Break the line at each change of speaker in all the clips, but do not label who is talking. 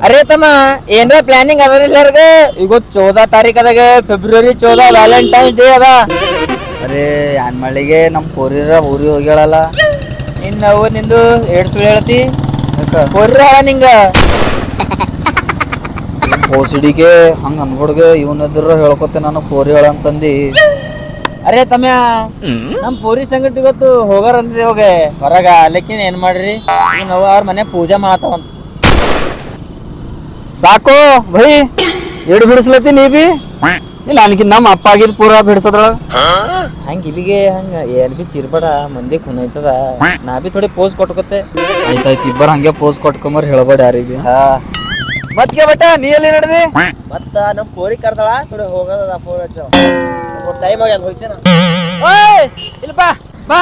ಅರೆ ತಮ್ಮ ಏನ್ರ ಪ್ಲಾನಿಂಗ್ ಅದರಿಲ್ಲರ್ಗ ಈಗ 14 ತಾರೀಕದಾಗ ಫೆಬ್ರವರಿ 14 ವ್ಯಾಲೆಂಟೈನ್ಸ್ ಡೇ ಅದ.
ಅರೆ ಯಾನ್ ಮಳಿಗೆ ನಮ್ ಕೋರಿರ ಊರಿಗೆ ಹೋಗ್ಯಾಳಲ್ಲ.
ನಾವು ನಿಂದು ಸುಳ್ಳು ಹೇಳ್ತಿ ಕೋರಿರ ನಿಂಗ
ಓಸಿಡಿಗೆ ಹಂಗ ಅನ್ಕೊಡ್ಗೆ ಇವನದ್ರ ಹೇಳ್ಕೊತೆ ನಾನು ಕೋರಿ ಹೇಳ ಅಂತಂದಿ.
ಅರೆ ತಮ್ಮ ನಮ್ ಪೋರಿ ಸಂಗಟ ಇವತ್ತು ಹೋಗಾರ ಅಂದ್ರಿ ಹೋಗ ಹೊರಗ ಅಲ್ಲಕ್ಕಿನ್ ಏನ್ ಮಾಡ್ರಿ ನಾವು ಅವ್ರ ಮನೆ ಪೂಜಾ ಮಾಡತಾವಂತ.
ಸಾಕು ಭೈ ಎಡ್ ಬಿಡಿಸ್ಲತ್ತಿ ನೀ ಬಿ ಇಲ್ಲ ಅನ್ಕಿ ನಮ್ಮ ಅಪ್ಪ ಆಗಿದ್ ಪೂರ ಬಿಡಿಸದ್ರ
ಹಂಗ ಇಲ್ಲಿಗೆ ಹಂಗ ಏನ್ ಬಿ ಚಿರ್ಬೇಡ ಮಂದಿ ಕುನೈತದ ನಾ ಬಿ ಥೋಡಿ ಪೋಸ್ ಕೊಟ್ಕೋತೆ.
ಆಯ್ತಾಯ್ತು ಇಬ್ಬರ ಹಂಗೆ ಪೋಸ್ ಕೊಟ್ಕೊಂಬರ್ ಹೇಳ್ಬೇಡ ಯಾರಿಗೆ. ಮತ್ಗೆ ಬಟ್ಟ ನೀ ಎಲ್ಲಿ ನಡೆದಿ
ಮತ್ತ ನಮ್ ಪೋರಿ ಕರ್ದಾಳ ಥೋಡಿ ಹೋಗೋದ ಫೋನ್ ಹಚ್ಚ ಟೈಮ್ ಆಗ್ಯದ ಹೋಗ್ತೇನ. ಇಲ್ಪ ಬಾ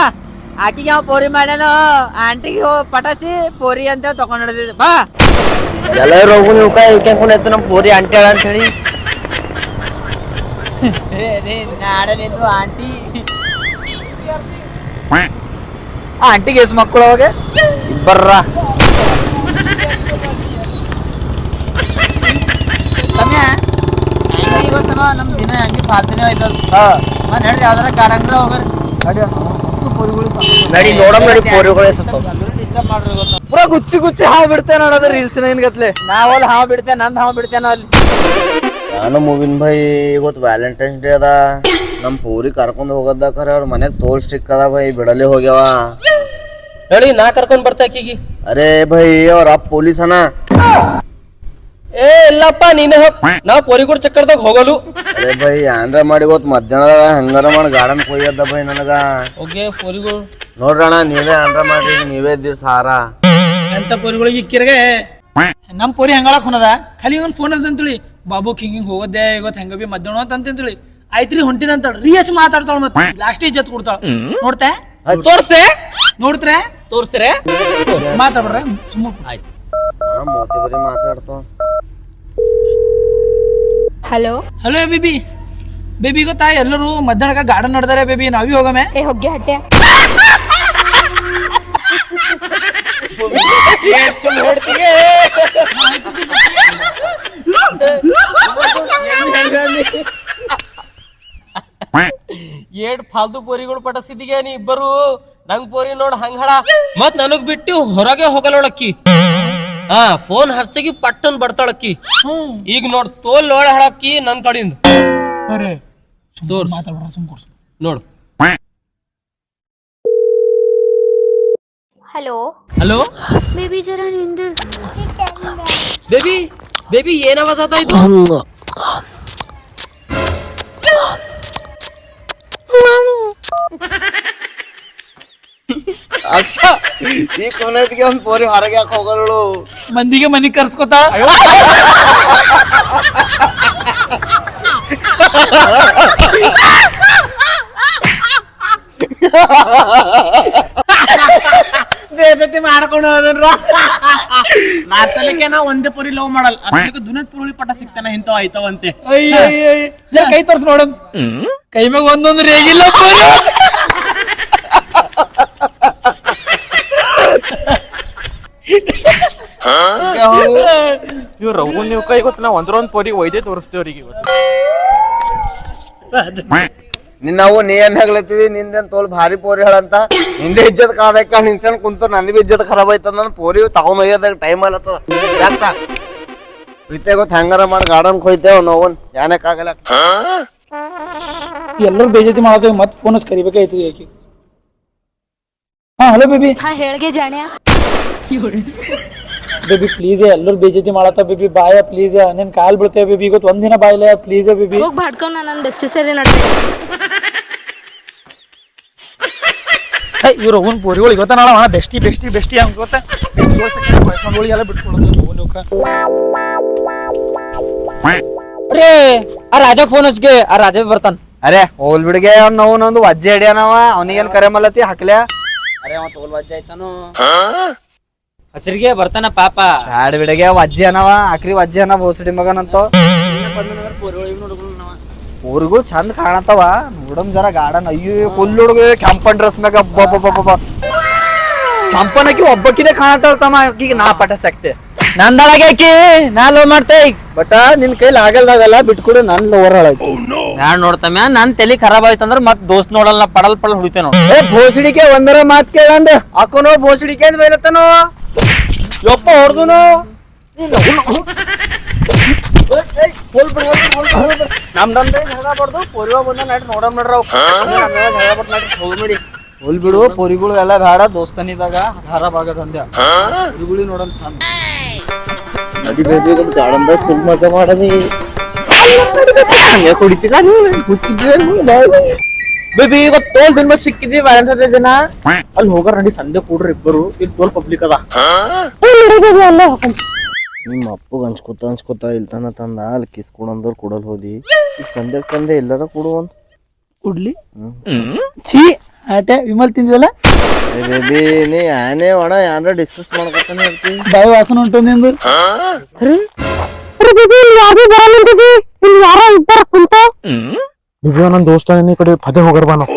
ಆಕಿಗೆ ಯಾವ ಪೋರಿ ಮಾಡ್ಯಾನೋ ಆಂಟಿಗೆ ಪಟಾಸಿ ಪೋರಿ ಅಂತ ತಕೊಂಡ್ ಹಿಡಿದಿದ್ ಬಾ.
ಎಲ್ಲರೂ ಹೋಗು ನೀವು ಇವಕ್ಕೆ ಕುಣೈತು ನಮ್ ಪೋರಿ ಅಂಟಿ ಹೇಳ ಅಂತ ಹೇಳಿ
ನಾಡ ನಿಂದು ಆಂಟಿ
ಆಂಟಿಗೆ ಎಷ್ಟು ಮಕ್ಕಳು ಅವಾಗ ಇಬ್ಬರ
ಇವತ್ತನ ನಮ್ ದಿನ ಹಂಗೆ ಫಾಲ್ತನೇ ಆಯ್ತದ. ನಡ್ರಿ ಯಾವ್ದಾರ ಕಾಡಂಗ್ರ ಹೋಗ್ರಿ
ನಡಿ ನೋಡಮ್ ನಡಿ ಪೋರಿಗಳು
ಡಿಸ್ಟರ್ಬ್ ಮಾಡ್ರಿ ಗೊತ್ತ
ಪೂರಾ ಗುಚ್ಚಿ ಗುಚ್ಚಿ ಹಾವು ಬಿಡ್ತೇನೆ ನೋಡೋದು ರೀಲ್ಸ್ ಏನ್ ಗತ್ಲೆ
ನಾವಲ್ಲಿ ಹಾವು ಬಿಡ್ತೇನೆ ನಂದ್ ಹಾವು ಬಿಡ್ತೇನ ಅಲ್ಲಿ.
ನಾನು ಮುಗಿನ್ ಭೈ ಇವತ್ತು ವ್ಯಾಲೆಂಟೈನ್ಸ್ ಡೇ ಅದ ನಮ್ ಪೂರಿ ಕರ್ಕೊಂಡ್ ಹೋಗದ ಅವ್ರ ಮನೆಗ್ ತೋಳ್ ಸ್ಟಿಕ್ ಅದ ಭೈ ಬಿಡಲಿ ಹೋಗ್ಯಾವ.
ಹೇಳಿ ನಾ ಕರ್ಕೊಂಡ್ ಬರ್ತಾ ಆಕಿಗಿ.
ಅರೆ ಭೈ ಅವ್ರ ಅಪ್ಪ ಪೊಲೀಸ್ ಅನ.
ಏ ಇಲ್ಲಪ್ಪ ನೀನೇ ಹೋಗ್ ನಾವ್ ಪೋರಿಗುಡ್ ಚಕ್ಕರ್ದಾಗ ಹೋಗಲು.
ಅರೆ ಭೈ ಏನ್ರ ಮಾಡಿ ಇವತ್ತು ಮಧ್ಯಾಹ್ನದಾಗ ಹಂಗಾರ ಮಾಡಿ ಗಾರ್ಡನ್ ಕೊಯ್ಯದ ಭೈ ನನಗ.
ಓಕೆ ಪೋರಿಗಳು
ನೋಡ್ರಣ ನೀವೇ ಏನ್ರ ಮಾಡ್ರಿ ನೀವೇ ಇದ್ದೀರಿ ಸಾರ
ಅಂತ ಪೋರಿಗಳಿಗೆ ಇಕ್ಕಿರ್ಗೆ ನಮ್ ಪೋರಿ ಹಂಗಾಳಕ್ ಹೊನದ ಖಾಲಿ ಒಂದ್ ಫೋನ್ ಅಂತೇಳಿ ಬಾಬು ಹಿಂಗ್ ಹೋಗೋದೇ ಇವತ್ತು ಹೆಂಗ ಬಿ ಮಧ್ಯಾಹ್ನ ಅಂತೇಳಿ ಆಯ್ತ್ರಿ ಹೊಂಟಿದ ಅಂತ ರೀ ಹೆಚ್ಚು ಮಾತಾಡ್ತಾಳ ಮತ್ತೆ ಲಾಸ್ಟ್ ಜತ್ ಕೊಡ್ತಾಳ ನೋಡ್ತೆ
ತೋರ್ಸೆ
ನೋಡ್ತ್ರೆ
ತೋರ್ಸ್ರೆ
ಮಾತಾಡ್ಬಿಡ್ರೆ ಸುಮ್ಮ
ಆಯ್ತು.
ಮೋತಿ ಬರೀ ಮಾತಾಡ್ತಾವ.
ಹಲೋ
ಹಲೋ ಬೇಬಿ ಬೇಬಿ ಗೊತ್ತಾ ಎಲ್ಲರೂ ಮಧ್ಯಾಹ್ನಕ ಗಾರ್ಡನ್ ನಡೆದಾರೆ ಬೇಬಿ ನಾವೀ ಹೋಗಮೆ.
ಏ ಹೊಗ್ಗೆ ಹಟ್ಟೆ
ಏಡ್ ಫಾಲ್ತು ಪೋರಿಗಳು ಪಟಸಿದಿಗೆ ನೀ ಇಬ್ಬರು ನಂಗ್ ಪೋರಿ ನೋಡ್ ಹಂಗ ಹಳ ಮತ್ ನನಗ್ ಬಿಟ್ಟು ಹೊರಗೆ ಹೋಗಲೋಳಕ್ಕಿ. ಹಾ ಫೋನ್ ಹಸ್ತಗಿ ಪಟ್ಟನ್ ಬರ್ತಾಳಕ್ಕಿ. ಈಗ ನೋಡ್ ತೋಲ್ ನೋಡ ಹಳಕ್ಕಿ ನನ್ ಕಡೆಯಿಂದ
ಮಾತಾಡ್ಬಿಡ್ರ ಸುಮ್ ಕೊಡ್ಸು
ನೋಡು.
ಹಲೋ
ಹಲೋ
ಬೇಬಿ ಜರಾ ನಿಂದಿರ್
ಬೇಬಿ ಬೇಬಿ ಏನ್ ಆವಾಜ್ ಆತ ಇದು?
ಅಕ್ಷ ಈ ಕೊನೆಗೆ ಒಂದ್ ಪೋರಿ ಹೊರಗೆ ಯಾಕೆ ಹೋಗಲು
ಮಂದಿಗೆ ಮನಿ ಕರ್ಸ್ಕೊತಾಳ. ಬೇಸತಿ ಮಾಡ್ಕೊಂಡು ಹೋದ್ರ
ಮಾಡ್ಸಲಿಕ್ಕೆ ನಾ ಒಂದೇ ಪುರಿ ಲವ್ ಮಾಡಲ್ ಅಷ್ಟಕ್ಕೆ ದುನತ್ ಪುರುಳಿ ಪಟ ಸಿಗ್ತಾನ ಇಂತವ ಆಯ್ತವಂತೆ.
ಕೈ ತೋರ್ಸ್ ನೋಡ ಕೈ ಮ್ಯಾಗ ಒಂದೊಂದು ರೇಗಿಲ್ಲ
ಇವ್ ರಘು ನೀವು ಕೈ ಗೊತ್ತ ನಾವ್ ಒಂದ್ರೊಂದ್ ಪೋರಿ ಒಯ್ದೇ ತೋರಿಸ್ತೇವ್ರಿಗೆ ಇವತ್ತು.
ನಿನ್ನವು ನೀ ಏನ್ ಆಗ್ಲತ್ತಿದಿ ನಿಂದೇನ್ ತೋಲ್ ಭಾರಿ ಪೋರಿ ಹೇಳಂತ ನಿಂದೆ ಇಜ್ಜತ್ ಕಾದಕ್ಕ ನಿಂಚನ್ ಕುಂತ ನಂದಿ ಬಿ ಇಜ್ಜತ್ ಖರಾಬ್ ಆಯ್ತದ ನನ್ ಪೋರಿ ತಗೊಂಡ್ ಒಯ್ಯದಾಗ ಟೈಮ್ ಅಲ್ಲತ್ತದ ಯಾಕ ಪ್ರೀತಿ ಗೊತ್ತ ಹೆಂಗಾರ ಮಾಡಿ ಗಾರ್ಡನ್ ಕೊಯ್ತೇವ್ ನೋವನ್ ಯಾನಕ್ ಆಗಲ್ಲ.
ಎಲ್ಲರೂ ಬೇಜಾತಿ ಮಾಡೋದು ಮತ್ತೆ ಫೋನ್ ಹಚ್ಚಿ ಕರಿಬೇಕಾಯ್ತು ಯಾಕೆ. ಹಾ ಹಲೋ ಬೇಬಿ
ಹಾ ಹೇಳ್ಗೆ ಜಾಣ್ಯ
ಬೇಬಿ ಪ್ಲೀಸ್ ಎಲ್ಲರೂ ಬೇಜಾತಿ ಮಾಡತ್ತ ಬೇಬಿ ಬಾಯ ಪ್ಲೀಸ್ ನಿನ್ ಕಾಲ್ ಬೀಳ್ತೇವೆ ಬೇಬಿ ಇವತ್ತು ಒಂದಿನ ಬಾಯಿಲ್ಲ ಪ್ಲೀಸ್ ಬೇಬಿ.
ಹೋಗ್ ಬಾಡ್ಕೊಂಡ್ ನನ್ನ ಬೆಸ್ಟ್ ಸರಿ ನಡ್ರಿ
ಇವ್ರು ಅವ್ನ ಪೋರಿಗಳು ಇವತ್ತ ನಾಳ ಬೆಸ್ಟಿ ಬೆಸ್ಟಿ ಬೆಸ್ಟಿ ಹಂಗ ಗೊತ್ತ ಎಲ್ಲ ಬಿಟ್ಕೊಡೋದು.
ಅರೇ ಆ ರಾಜ ಫೋನ್ ಹಚ್ಗೆ ಆ ರಾಜ ಬರ್ತಾನ.
ಅರೆ ಹೋಲ್ ಬಿಡ್ಗೆ ನಾವು ನಂದು ವಜ್ಜೆ ಹಿಡಿಯನವ ಅವನಿಗೇನ್ ಕರೆ ಮಲ್ಲತಿ ಹಾಕ್ಲ್ಯಾ.
ಅರೆ ಅವ ತೋಲ್ ವಜ್ಜೆ ಆಯ್ತಾನು ಹಚ್ಚರಿಗೆ ಬರ್ತಾನ ಪಾಪ.
ಬ್ಯಾಡ ಬಿಡಗೆ ವಜ್ಜೆ ಅನವ ಆಕ್ರಿ ವಜ್ಜೆ ಅನ ಬೋಸಡಿ ಮಗನಂತ ಊರಿಗಳು ಚಂದ ಕಾಣತಾವ ನೋಡಮ್ ಜರ ಗಾರ್ಡನ್. ಅಯ್ಯೋ ಫುಲ್ ಹುಡುಗ ಕೆಂಪನ್ ಡ್ರೆಸ್ ಮ್ಯಾಗ ಸಂಪನಕಿ ಒಬ್ಬಕಿದೆ ಕಾಣತಾಳ ತಮ್ಮ ಆಕಿಗೆ ನಾ ಪಟಾಕ್ತೆ ನಂದಳಗೆ ಆಕಿ ನಾ ಲವ್ ಮಾಡ್ತೆ ಈಗ
ಬಟ್ ನಿನ್ ಕೈಲಿ ಆಗಲ್ದಾಗಲ್ಲ ಬಿಟ್ಕೊಡು ನನ್ ಲವರ್ ಹಾಳಾಯ್ತು
ನಾನ್ ನೋಡ್ತಮ್ಮ ನನ್ ತಲಿ ಖರಾಬ್ ಆಯ್ತಂದ್ರ ಮತ್ ದೋಸ್ತ್ ನೋಡಲ್ಲ ಪಡಲ್ ಹೊಡಿತೇನೋ
ಏ ಭೋಸಡಿಕೆ ಒಂದರ ಮಾತ್ ಕೇಳಂದ
ಹಾಕೋನೋ ಬೋಸಡಿಕೆ ಅಂತ ಬೈಲತ್ತನೋ ಯಪ್ಪ ಹೊಡ್ದುನು ನಮ್ದಂದ್ರೆ ಜಗಳ ಬಡ್ದು ಪೊರಿವ ಬಂದ ನಡಿ ನೋಡಮ್ ನೋಡ್ರ ಜಗಳ ಬಡ್ ನಡಿ ಹೋಗ್ಬಿಡಿ ಹೋಲ್ ಬಿಡು ಪೊರಿಗಳು ಎಲ್ಲ ಬೇಡ ದೋಸ್ತನಿದಾಗ ಖರಾಬ್ ಆಗದಂದ್ಯ ಪೊರಿಗುಳಿ ನೋಡನ್ ಚಂದ
ನಡಿ ಬೇಬಿ ಗಾರ್ಡನ್ ಫುಲ್ ಮಜಾ ಮಾಡದಿ ಕುಡಿತೀರ
ಬೇಬಿ ಈಗ ತೋಲ್ ದಿನ ಸಿಕ್ಕಿದ್ವಿ ವ್ಯಾಲೆಂಟೈನ್ಸ್ ಡೇ ದಿನ ಅಲ್ಲಿ ಹೋಗಾರ ನಡಿ ಸಂಡೆ ಕೂಡ್ರಿ ಇಬ್ಬರು ಇಲ್ಲಿ ತೋಲ್ ಪಬ್ಲಿಕ್ ಅದ
ನಿಮ್ಮ ಅಪ್ಪಗೆ ಹಂಚ್ಕೊತ ಇಲ್ತಾನ ತಂದ ಅಲ್ಲಿ ಕಿಸ್ ಕೊಡಂದವ್ರು ಕೊಡಲ್ ಹೋದಿ ಈಗ ಸಂಧ್ಯಾಗ ತಂದೆ ಎಲ್ಲಾರ ಕೊಡುವಂತ
ಕುಡ್ಲಿ ಛೀ ಆಟೆ ವಿಮಲ್ ತಿಂದಿದಲ್ಲ
ಬೇಬಿ ನೀ ಆನೆ ಒಣ ಯಾರ ಡಿಸ್ಕಸ್ ಮಾಡ್ಕೊತಾನೆ ಇರ್ತಿ
ಬಾಯಿ ವಾಸನ ಉಂಟು ನಿಂದು
ದಿವ್ಯಾ ನನ್ ದೋಸ್ತ ಈ ಕಡೆ ಪದೇ ಹೋಗರ್ ಬಾ ನಾವು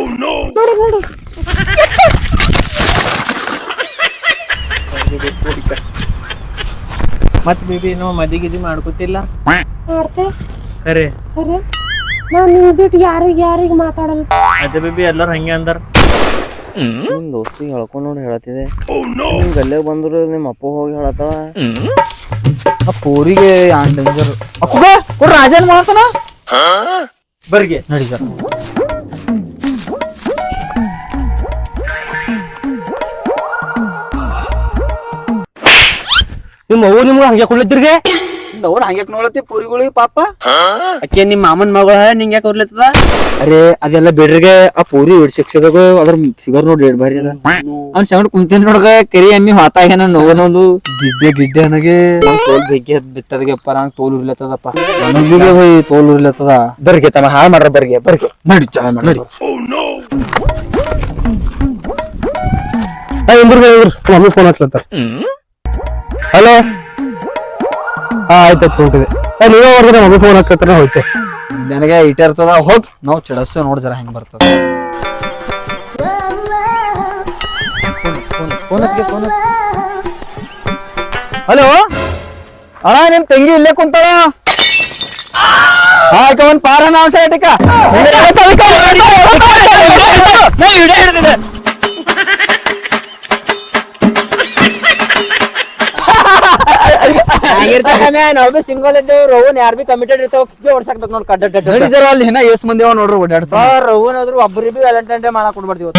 ಮತ್ ಬೇಬಿ ನಾವು ಮದಿ ಗಿದಿ ಮಾಡ್ಕೊತಿಲ್ಲ
ಖರೆ
ನಾನ್ ನಿಮ್ ಬಿಟ್ಟು ಯಾರಿಗ್ ಮಾತಾಡಲ್ಲ
ಅದೇ ಬೇಬಿ ಎಲ್ಲಾರು ಹಂಗೆ ಅಂದಾರ
ನಿಮ್ ದೋಸ್ತಿಗೆ ಹೇಳ್ಕೊಂಡ್ ನೋಡಿ ಹೇಳತ್ತಿದೆ ನಿಮ್ ಗಲ್ಲೆಗ್ ಬಂದ್ರು ನಿಮ್ ಅಪ್ಪ ಹೋಗಿ ಹೇಳತ್ತಾಳ
ಆ ಪೋರಿಗೆ ಡೇಂಜರ್ ಅಕ್ಕುಗ ಕೊಡ್ರ ರಾಜನ್ ಮಾಡ್ತಾನ
ಬರ್ಗೆ
ನಡಿ ಸರ್
ನಿಮ್ಮ ಅವ್ರು ನಿಮ್ಗೆ ಹಂಗೆ ಕೊಡ್ಲಿದ್ದಿರ್ಗೆ
ಅವ್ರು ಹಂಗ್ಯಾಕ್ ನೋಡತ್ತಿ ಪೋರಿಗಳಿಗೆ ಪಾಪ
ಅಕ್ಕೆ ನಿಮ್ಮ ಮಾಮನ್ ಮಗಳ ನಿಂಗೆ ಯಾಕೆ ಕೊಡ್ಲತ್ತದ ಅರೆ ಅದೆಲ್ಲ ಬೇಡ್ರಿಗೆ ಆ ಪೂರಿ ಶಿಕ್ಷದಾಗ ಅದ್ರ ಫಿಗರ್ ನೋಡಿ ಏಡ್ ಬಾರಿ ಅದ ಅವ್ನ್ ಶಂಗಡ್ ಕುಂತೀನಿ ನೋಡ್ಗ ಕೆರಿ ಎಮ್ಮಿ ಹೊತ್ತಾಗ ನೋವನೊಂದು
ಗಿಡ್ಡೆ ನನಗೆ
ತೋಲ್ ಬೆಂಕಿ ಬಿತ್ತದಪ್ಪ ನಂಗೆ ತೋಲ್ ಉರ್ಲತ್ತದಪ್ಪ
ನನಗೆ ಹೋಯ್ ತೋಲ್ ಉರ್ಲತ್ತದ
ಬರ್ಗೆ ತಮ್ಮ ಹಾಳು ಮಾಡ್ರ ಬರ್ಗೆ
ನಡಿ ಚಾ ನಡಿ
ಮಮ್ಮಿ ಫೋನ್ ಹಚ್ಲತ್ತಾರ ಹಲೋ ಹಾ ಆಯ್ತು ಹೊಂಟಿದೆ ನೀವೇ ಹೊರಗಡೆ ಮಮ್ಮಿ ಫೋನ್ ಹಚ್ಲತ್ತಾರ ಹೋಯ್ತೆ
ನನಗೆ ಇಟ ಇರ್ತದ ಹೋಗ್ ನಾವು ಚಡಸ್ತೇವೆ ನೋಡ್ ಜರ ಹೆಂಗ್ ಬರ್ತದ ಹಲೋ ಅಣ್ಣ ನಿಮ್ ತಂಗಿ ಇಲ್ಲೇ ಕುಂತಾಳ ಒಂದ್ ಪಾರ ನಾವ್ ಸೈಟಿಕ
ನಾವ್ ಸಿಂಗಲ್ ಇದ್ದೇವ್ ರೋವನ್ ಯಾರ್ ಬಿ ಕಮಿಟೆಡ್ ಇರ್ತಾವ ಓಡ್ಸಾಕ್ಬೇಕು ನೋಡ್
ನಡಿದಾರ ಅಲ್ಲಿ ಇನ್ನ ಎಸ್ ಮಂದಿ ಅವ ನೋಡ್ರಿ ಓಡಾಡ್ಸ
ರೋವನ್ ಆದ್ರು ಒಬ್ಬರಿಗೆ ಬಿ ವ್ಯಾಲೆಂಟೈನ್ ಡೇ ಮಾಡಕ್ ಕೊಡ್ಬಾರ್ದು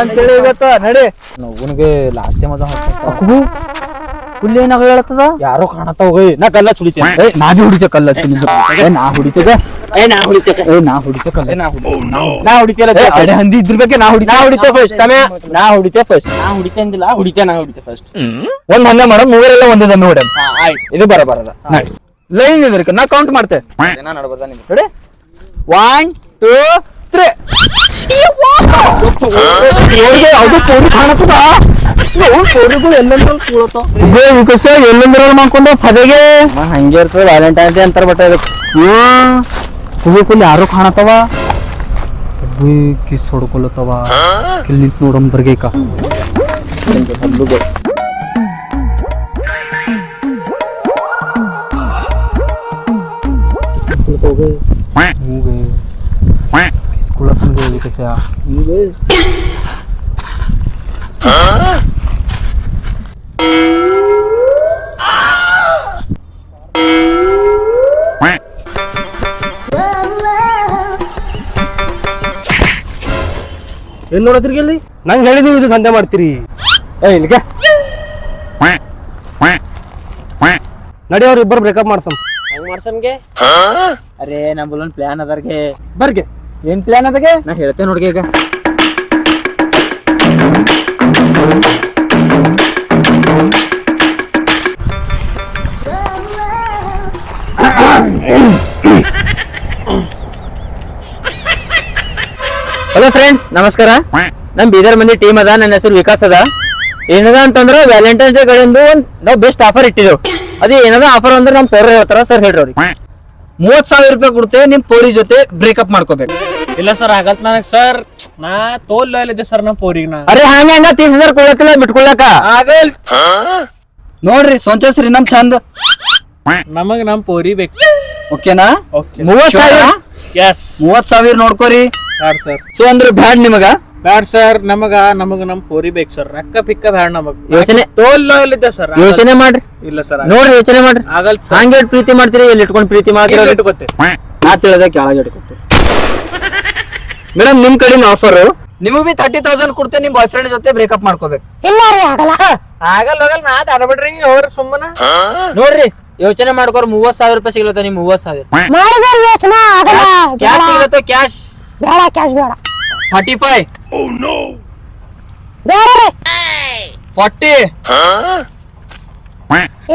ಅಂತೇಳಿ ಇವತ್ತ ನಡಿ
ನೋವನ್ಗೆ ಲಾಸ್ಟ್ ಟೈಮ್ ಅದ
ಫುಲ್ ಏನಾಗ ಹೇಳತ್ತದ
ಯಾರೋ ಕಾಣತಾವ ಹೋಗಿ ನಾ ಕಲ್ಲ ಚುಳಿತೇನೆ
ಏ ನಾ ಬಿ ಹುಡಿತೆ ಕಲ್ಲ ನಾ ಹುಡಿತೇಗ
ನಾ ಹೊಡಿತೇನೆ
ನಾ ಹುಡಿತೆ ಕಲ್ಲ
ನಾ ಹೊಡಿತೇನೆ
ಅಡೆ ಹಂದಿ ಇದ್ರಬೇಕೆ ನಾ ಹುಡಿತೆ
ಫಸ್ಟ್ ತಮ್ಮ ನಾ ಹೊಡಿತೆ ಫಸ್ಟ್ ನಾ ಹೊಡಿತೆ ಅಂದಿಲ್ಲ ನಾ ಹೊಡಿತೆ ಫಸ್ಟ್
ಒಂದ್ ಹಂಗ ಮಾಡ ಮೂವರೆಲ್ಲ ಒಂದೇ ದಮ್ಮಿ ಹೊಡೆ ಇದು ಬರಬಾರದ ಲೈನ್ ಇದ್ರಕ ನಾ ಕೌಂಟ್ ಮಾಡ್ತೆ ನೋಡಿ 1 2 3 ಅದು ಪೋರಿ ಕಾಣತ್ತದ ಎಲ್ಲಂದ್ರ ಮಾಡ್ಕೊಂಡ ಪದಗೆ
ಹಂಗೆ ಇರ್ತದೆ ವ್ಯಾಲೆಂಟೈನ್ ಡೇ ಅಂತಾರ ಬಟ್
ಫುಲ್ ಯಾರು ಕಾಣತ್ತವ ಕಿಸ್ ಹೊಡ್ಕೊಳತ್ತವ ಕಿಲ್ ನಿಂತ್ ನೋಡಮ್ ಬರ್ಗೇಕ
ಏನ್ ನೋಡತ್ರಿ ಅಲ್ಲಿ ನಂಗೆ ಹೇಳಿದೀವಿ ಇದು ದಂಧೆ ಮಾಡ್ತೀರಿ ಇಲ್ಲಿಗೆ ನಡಿ ಅವ್ರ ಇಬ್ಬರು ಬ್ರೇಕಪ್ ಮಾಡ್ಸಮ್ ಹೆಂಗ್ ಮಾಡ್ಸಮ್ಗೆ ಅರೆ ನಮ್ಮಲ್ಲೊಂದ್ ಪ್ಲಾನ್ ಅದರ್ಗೆ ಬರ್ಗೆ
ಏನ್ ಪ್ಲಾನ್ ಅದಕ್ಕೆ
ನಾ ಹೇಳ್ತೇನೆ ನೋಡ್ಗೆ ಈಗ ಹಲೋ ಫ್ರೆಂಡ್ಸ್ ನಮಸ್ಕಾರ ನಮ್ ಬೀದರ್ ಮಂದಿ ಟೀಮ್ ಅದ ನನ್ನ ಹೆಸರು ವಿಕಾಸ್ ಅದ ಏನದ ಅಂತಂದ್ರ ವ್ಯಾಲೆಂಟೈನ್ಸ್ ಡೇ ಕಡೆಯಿಂದ ನಾವು ಬೆಸ್ಟ್ ಆಫರ್ ಇಟ್ಟಿದ್ದೇವೆ ಅದೇ ಏನದ ಆಫರ್ ಅಂದ್ರೆ ನಮ್ ಸರ್ ಹೇಳ್ತಾರ ಸರ್ ಹೇಳ್ರಿ
30,000 ರೂಪಾಯಿ ಕೊಡ್ತೇವೆ ನಿಮ್ ಪೋರಿ ಜೊತೆ ಬ್ರೇಕಪ್ ಮಾಡ್ಕೋಬೇಕು
ಇಲ್ಲ ಸರ್ ಆಗತ್ ನನಗ್ ಸರ್ ನಾ ತೋಲ್ ಇದ್ದೆ ಸರ್ ನಮ್ ಪೋರಿಗ್ ನಾ
ಅರೆ ಹಂಗ 30,000 ಕೊಡತ್ತಿಲ್ಲ ಬಿಟ್ಕೊಳಕ
ಆಗಲ್
ನೋಡ್ರಿ ಸೊಂಚಸ್ರಿ ನಮ್ ಚಂದ
ನಮಗ್ ನಮ್ ಪೋರಿ ಬೇಕು
ಓಕೆನಾ?
30,000
ಎಸ್
30,000 ನೋಡ್ಕೋರಿ.
ಬ್ಯಾಡ್ ಸರ್
ಸೊ ಅಂದ್ರ ಬ್ಯಾಡ್ ನಿಮಗ
ಬ್ಯಾಡ್ ಸರ್ ನಮಗ ನಮ್ ಪೋರಿ ಬೇಕು ಸರ್ ರೊಕ್ಕ ಪಿಕ್ಕ ಬ್ಯಾಡ್ ನಮಗ್
ಯೋಚನೆ
ತೋಲ್ ಇದ್ದೆ ಸರ್
ಯೋಚನೆ ಮಾಡ್ರಿ
ಇಲ್ಲ ಸರ್
ನೋಡ್ರಿ ಯೋಚನೆ ಮಾಡ್ರಿ
ಆಗಲ್ ಸರ್
ಹಂಗೆ ಪ್ರೀತಿ ಮಾಡ್ತೀರಿ ಎಲ್ಲಿ ಇಟ್ಕೊಂಡ್ ಪ್ರೀತಿ ಮಾಡ್ತೀರಿ
ಇಟ್ಕೊತೆ
ನಾ ತಿಳಿದ ಕೆಳಗೆ ಇಟ್ಕೊತೀರಿ. ಮೇಡಮ್ ನಿಮ್ ಕಡೆನ ಆಫರ್ ನಿಮಗ್ ಬಿ 30,000 ಕೊಡ್ತೇನೆ, ನಿಮ್ ಬಾಯ್ ಫ್ರೆಂಡ್ ಜೊತೆ ಬ್ರೇಕಪ್ ಮಾಡ್ಕೋಬೇಕು.
ಇಲ್ಲ ರೀ ಆಗಲ್ಲ.
ಆಗಲ್ ಹೋಗಲ್ ನಾ ತಡಬಿಡ್ರಿ ಹೋಗ್ರಿ ಸುಮ್ಮನ
ನೋಡ್ರಿ ಯೋಚನೆ ಮಾಡ್ಕೋರ್ 30,000 ರೂಪಾಯಿ ಸಿಗ್ಲತ್ತ ನಿಮ್ 30,000
ಮಾಡಿದ್ರ ಯೋಚನೆ ಆಗಲ್ಲ.
ಕ್ಯಾಶ್ ಸಿಗ್ಲತ್ತ ಕ್ಯಾಶ್
ಬೇಡ ಕ್ಯಾಶ್ ಬೇಡ
35
ಬೇಡ ರೀ
40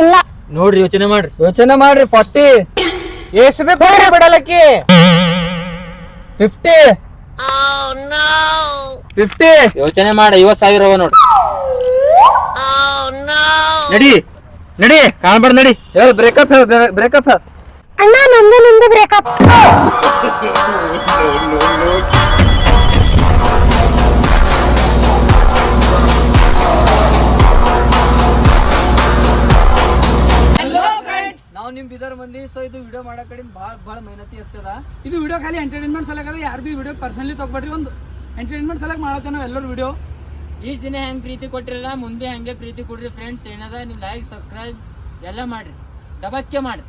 ಇಲ್ಲ
ನೋಡ್ರಿ ಯೋಚನೆ ಮಾಡ್ರಿ
ಯೋಚನೆ ಮಾಡ್ರಿ 40
ಎಸ್ ಬೇಕು ಬಿಡಲಕ್ಕಿ
50 50
ಯೋಚನೆ ಮಾಡಿ 50,000 ಅವ ನೋಡ್ರಿ ನಡಿ ನಡಿ ಕಾಣ್ಬಾರ್ದು ನಡಿ
ಹೇಳ ಬ್ರೇಕಪ್ ಹೇಳ ಬ್ರೇಕಪ್ ಹೇಳ.
ಅಣ್ಣ ನಮ್ದು ನಿಮ್ದು ಬ್ರೇಕಪ್.
ನಾವು ನಿಮ್ ಬಿದರ್ ಮಂದಿ. ಸೊ ಇದು ವಿಡಿಯೋ ಮಾಡೋ ಕಡೆ ಭಾಳ ಮೆಹನತಿ ಇರ್ತದ.
ಇದು ವಿಡಿಯೋ ಖಾಲಿ ಎಂಟರ್ಟೈನ್ಮೆಂಟ್ ಸಲಕ ಅದ. ಯಾರು ಬಿ ವಿಡಿಯೋ ಪರ್ಸನಲಿ ತಗೊಬೇಡ್ರಿ, ಒಂದು ಎಂಟರ್ಟೈನ್ಮೆಂಟ್ ಸಲಕ ಮಾಡತ್ತೇವೆ ನಾವು ಎಲ್ಲರೂ ವಿಡಿಯೋ.
ಇಷ್ಟು ದಿನ ಹೆಂಗೆ ಪ್ರೀತಿ ಕೊಟ್ಟಿರಲ್ಲ, ಮುಂದೆ ಹಂಗೆ ಪ್ರೀತಿ ಕೊಡ್ರಿ ಫ್ರೆಂಡ್ಸ್. ಏನದ ನೀವು ಲೈಕ್ ಸಬ್ಸ್ಕ್ರೈಬ್ ಎಲ್ಲ ಮಾಡ್ರಿ, ದಬಕ್ಕೆ ಮಾಡಿ.